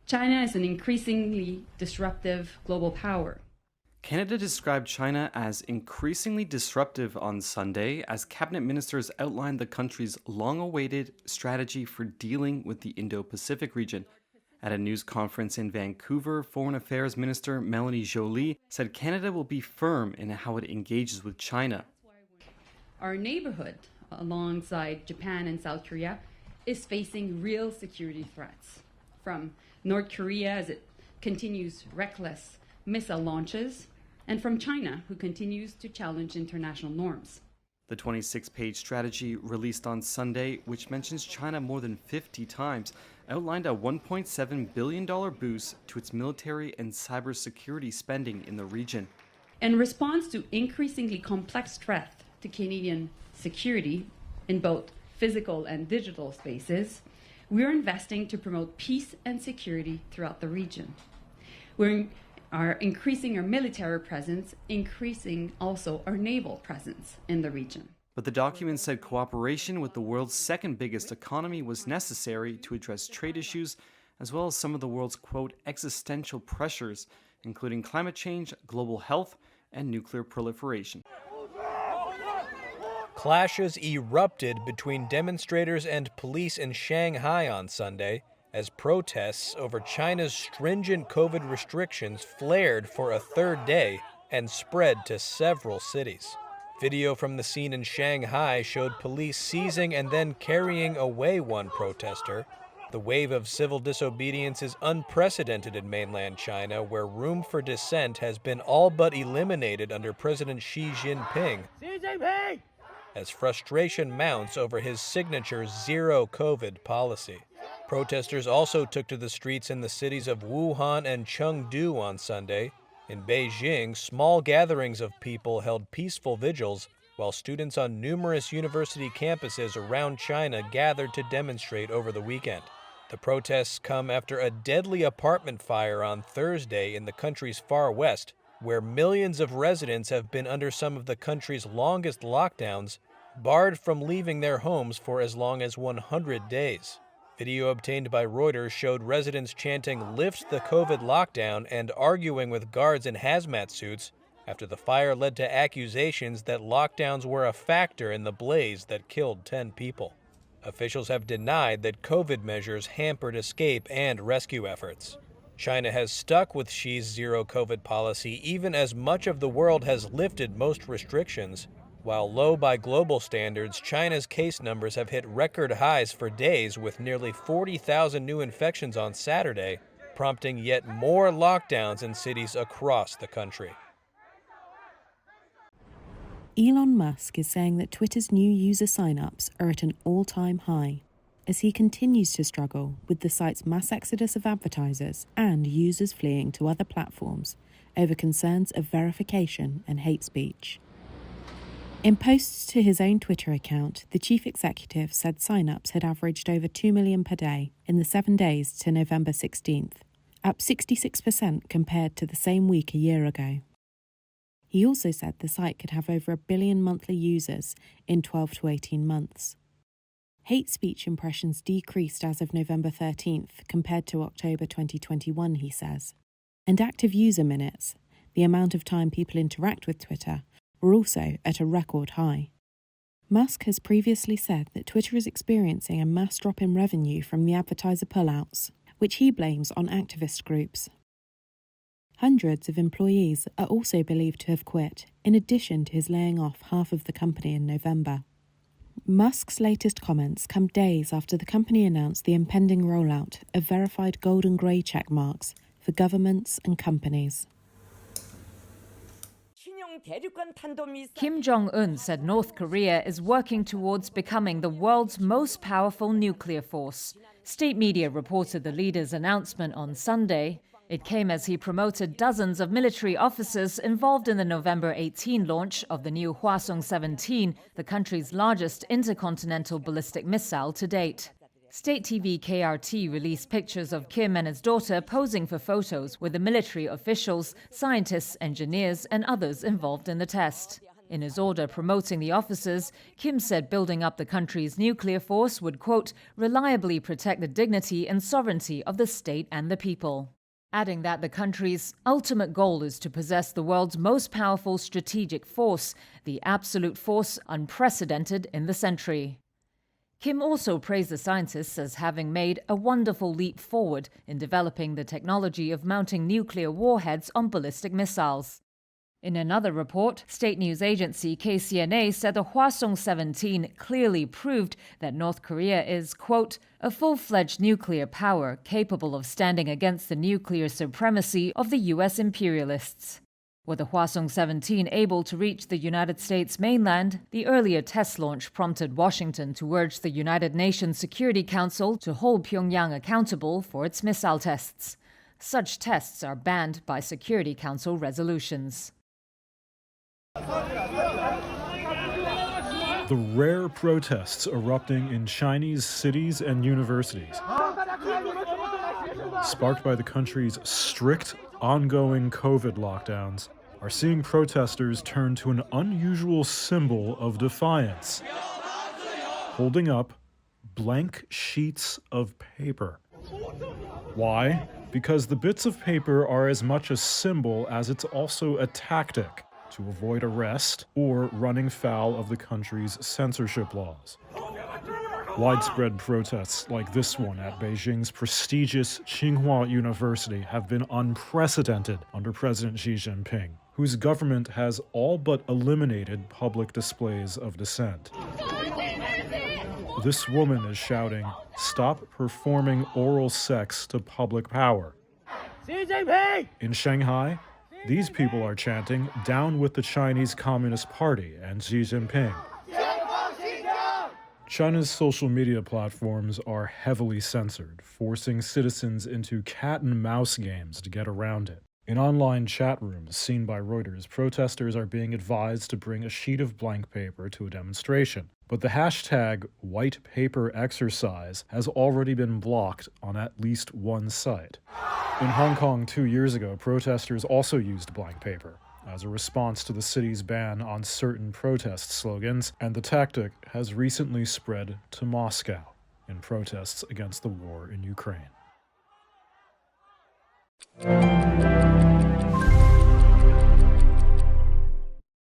China is an increasingly disruptive global power. Canada described China as increasingly disruptive on Sunday as cabinet ministers outlined the country's long-awaited strategy for dealing with the Indo-Pacific region. At a news conference in Vancouver, Foreign Affairs Minister Melanie Joly said Canada will be firm in how it engages with China. Our neighborhood, alongside Japan and South Korea, is facing real security threats from North Korea as it continues reckless missile launches, and from China, who continues to challenge international norms. The 26-page strategy released on Sunday, which mentions China more than 50 times, outlined a $1.7 billion boost to its military and cybersecurity spending in the region. In response to increasingly complex threats to Canadian security in both physical and digital spaces, we are investing to promote peace and security throughout the region. We are increasing our military presence, increasing also our naval presence in the region. But the document said cooperation with the world's second biggest economy was necessary to address trade issues, as well as some of the world's, quote, existential pressures, including climate change, global health, and nuclear proliferation. Clashes erupted between demonstrators and police in Shanghai on Sunday as protests over China's stringent COVID restrictions flared for a third day and spread to several cities. Video from the scene in Shanghai showed police seizing and then carrying away one protester. The wave of civil disobedience is unprecedented in mainland China, where room for dissent has been all but eliminated under President Xi Jinping, as frustration mounts over his signature zero COVID policy. Protesters also took to the streets in the cities of Wuhan and Chengdu on Sunday. In Beijing, small gatherings of people held peaceful vigils, while students on numerous university campuses around China gathered to demonstrate over the weekend. The protests come after a deadly apartment fire on Thursday in the country's far west, where millions of residents have been under some of the country's longest lockdowns, barred from leaving their homes for as long as 100 days. Video obtained by Reuters showed residents chanting "Lift the COVID lockdown" and arguing with guards in hazmat suits after the fire led to accusations that lockdowns were a factor in the blaze that killed 10 people. Officials have denied that COVID measures hampered escape and rescue efforts. China has stuck with Xi's zero COVID policy even as much of the world has lifted most restrictions. While low by global standards, China's case numbers have hit record highs for days with nearly 40,000 new infections on Saturday, prompting yet more lockdowns in cities across the country. Elon Musk is saying that Twitter's new user sign-ups are at an all-time high, as he continues to struggle with the site's mass exodus of advertisers and users fleeing to other platforms over concerns of verification and hate speech. In posts to his own Twitter account, the chief executive said sign-ups had averaged over 2 million per day in the 7 days to November 16th, up 66% compared to the same week a year ago. He also said the site could have over 1 billion monthly users in 12 to 18 months. Hate speech impressions decreased as of November 13th compared to October 2021, he says. And active user minutes, the amount of time people interact with Twitter, were also at a record high. Musk has previously said that Twitter is experiencing a mass drop in revenue from the advertiser pullouts, which he blames on activist groups. Hundreds of employees are also believed to have quit, in addition to his laying off half of the company in November. Musk's latest comments come days after the company announced the impending rollout of verified gold and grey check marks for governments and companies. Kim Jong Un said North Korea is working towards becoming the world's most powerful nuclear force. State media reported the leader's announcement on Sunday. It came as he promoted dozens of military officers involved in the November 18 launch of the new Hwasong-17, the country's largest intercontinental ballistic missile to date. State TV KRT released pictures of Kim and his daughter posing for photos with the military officials, scientists, engineers, and others involved in the test. In his order promoting the officers, Kim said building up the country's nuclear force would, quote, reliably protect the dignity and sovereignty of the state and the people, adding that the country's ultimate goal is to possess the world's most powerful strategic force, the absolute force unprecedented in the century. Kim also praised the scientists as having made a wonderful leap forward in developing the technology of mounting nuclear warheads on ballistic missiles. In another report, state news agency KCNA said the Hwasong 17 clearly proved that North Korea is, quote, a full-fledged nuclear power capable of standing against the nuclear supremacy of the U.S. imperialists. With the Hwasong 17 able to reach the United States mainland, the earlier test launch prompted Washington to urge the United Nations Security Council to hold Pyongyang accountable for its missile tests. Such tests are banned by Security Council resolutions. The rare protests erupting in Chinese cities and universities, sparked by the country's strict, ongoing COVID lockdowns, are seeing protesters turn to an unusual symbol of defiance, holding up blank sheets of paper. Why? Because the bits of paper are as much a symbol as it's also a tactic to avoid arrest or running foul of the country's censorship laws. Widespread protests like this one at Beijing's prestigious Tsinghua University have been unprecedented under President Xi Jinping, whose government has all but eliminated public displays of dissent. This woman is shouting, "Stop performing oral sex to public power." In Shanghai, these people are chanting, "Down with the Chinese Communist Party and Xi Jinping." China's social media platforms are heavily censored, forcing citizens into cat-and-mouse games to get around it. In online chat rooms seen by Reuters, protesters are being advised to bring a sheet of blank paper to a demonstration. But the hashtag white paper exercise has already been blocked on at least one site. In Hong Kong 2 years ago, protesters also used blank paper as a response to the city's ban on certain protest slogans, and the tactic has recently spread to Moscow in protests against the war in Ukraine.